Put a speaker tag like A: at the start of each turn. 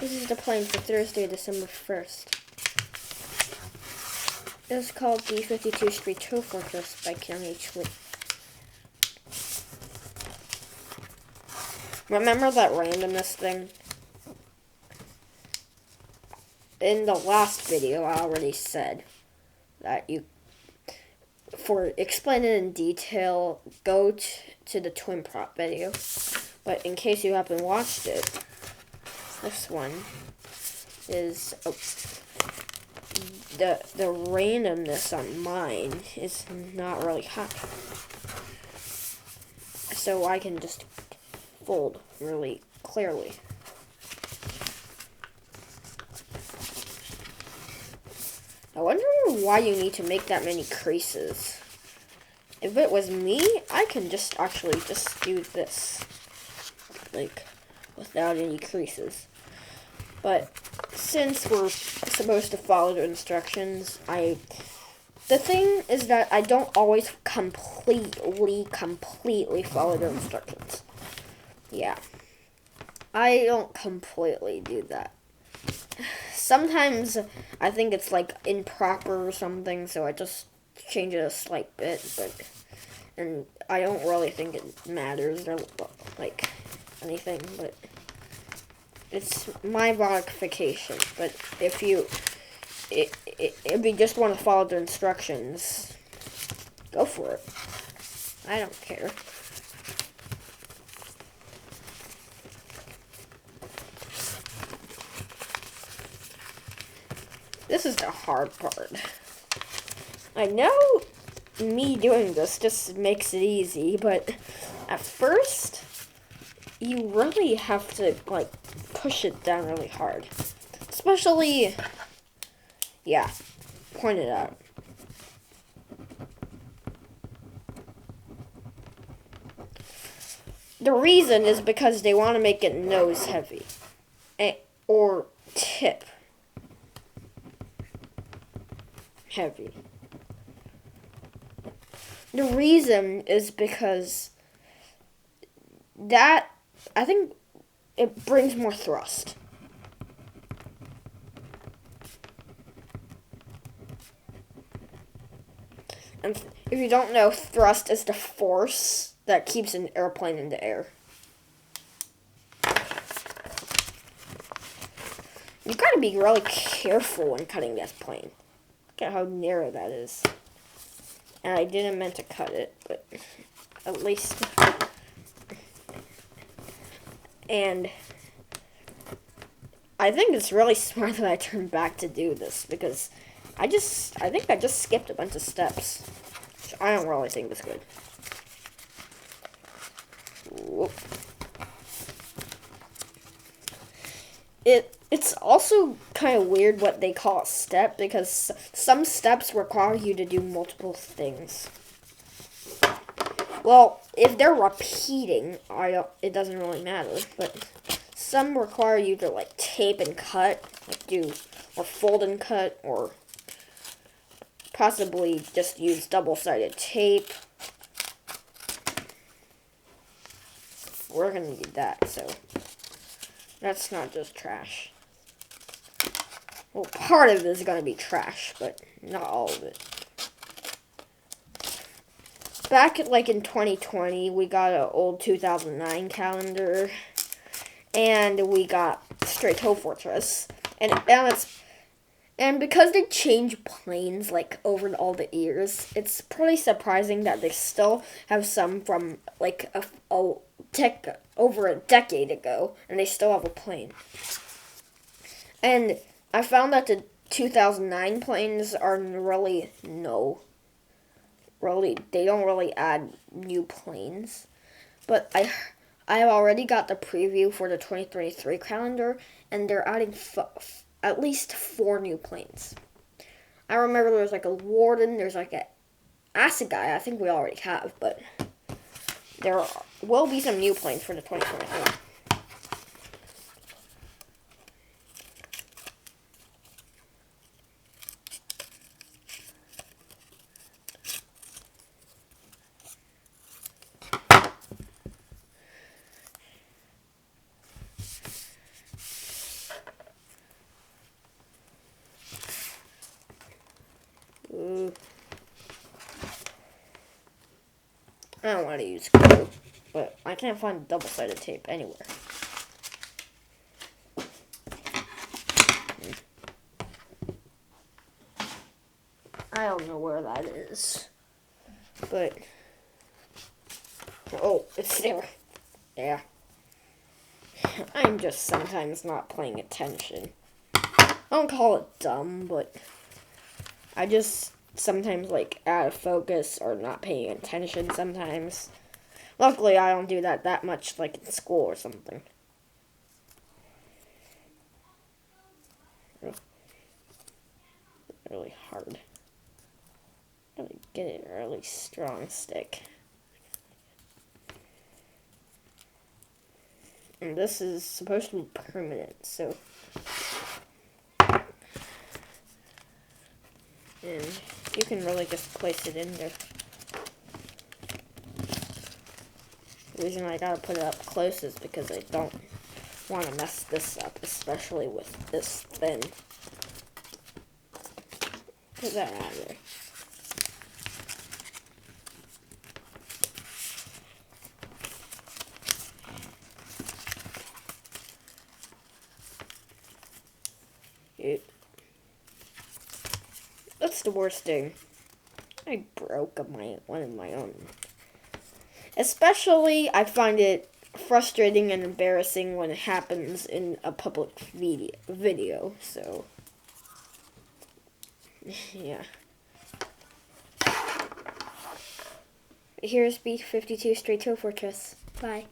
A: This is the plane for Thursday, December 1st. It's called the 52 Street Tow Fortress by Keanu H. Lee. Remember that randomness thing? In the last video, I already said that for explaining in detail, go to the twin prop video. But in case you haven't watched it, this one is the randomness on mine is not really high, so I can just fold really clearly. I wonder why you need to make that many creases. If it was me, I can just actually just do this, like, without any creases. But since we're supposed to follow the instructions, the thing is that I don't always completely follow the instructions. Yeah. I don't completely do that. Sometimes I think it's like improper or something, so I just change it a slight bit, and I don't really think it matters or like anything, but it's my modification. But if you just want to follow the instructions, go for it. I don't care. This is the hard part. I know me doing this just makes it easy, but at first, you really have to, like, push it down really hard. Especially, yeah, point it out. The reason is because they want to make it nose heavy. Or tip heavy. The reason is because that, I think, it brings more thrust. And if you don't know, thrust is the force that keeps an airplane in the air. You gotta be really careful when cutting this plane. Look at how narrow that is. And I didn't meant to cut it, but at least. And I think it's really smart that I turned back to do this, because I think I just skipped a bunch of steps, which I don't really think is good. Whoop. It's also kind of weird what they call a step, because some steps require you to do multiple things. Well, if they're repeating, it doesn't really matter, but some require you to, like, tape and cut, or fold and cut, or possibly just use double-sided tape. We're gonna need that, so that's not just trash. Well, part of it is gonna be trash, but not all of it. Back like in 2020, we got an old 2009 calendar, and we got Straight Tow Fortress, and because they change planes like over all the years, it's pretty surprising that they still have some from like over a decade ago, and they still have a plane. And I found that the 2009 planes are they don't really add new planes. But I have already got the preview for the 2023 calendar, and they're adding at least 4 new planes. I remember there's like a Warden, there's like a Assegai, I think we already have, but there will be some new planes for the 2023. I don't want to use glue, but I can't find double-sided tape anywhere. I don't know where that is, but oh, it's there. Yeah. I'm just sometimes not paying attention. I don't call it dumb, but I just sometimes like out of focus or not paying attention sometimes. Luckily, I don't do that much like in school or something. Really hard. Gotta get a really strong stick. And this is supposed to be permanent, so. And you can really just place it in there. The reason I gotta put it up close is because I don't want to mess this up, especially with this thin. Put that out of there. That's the worst thing. I broke one of my own. Especially, I find it frustrating and embarrassing when it happens in a public video. So, yeah. Here's B-52 straight to a fortress. Bye.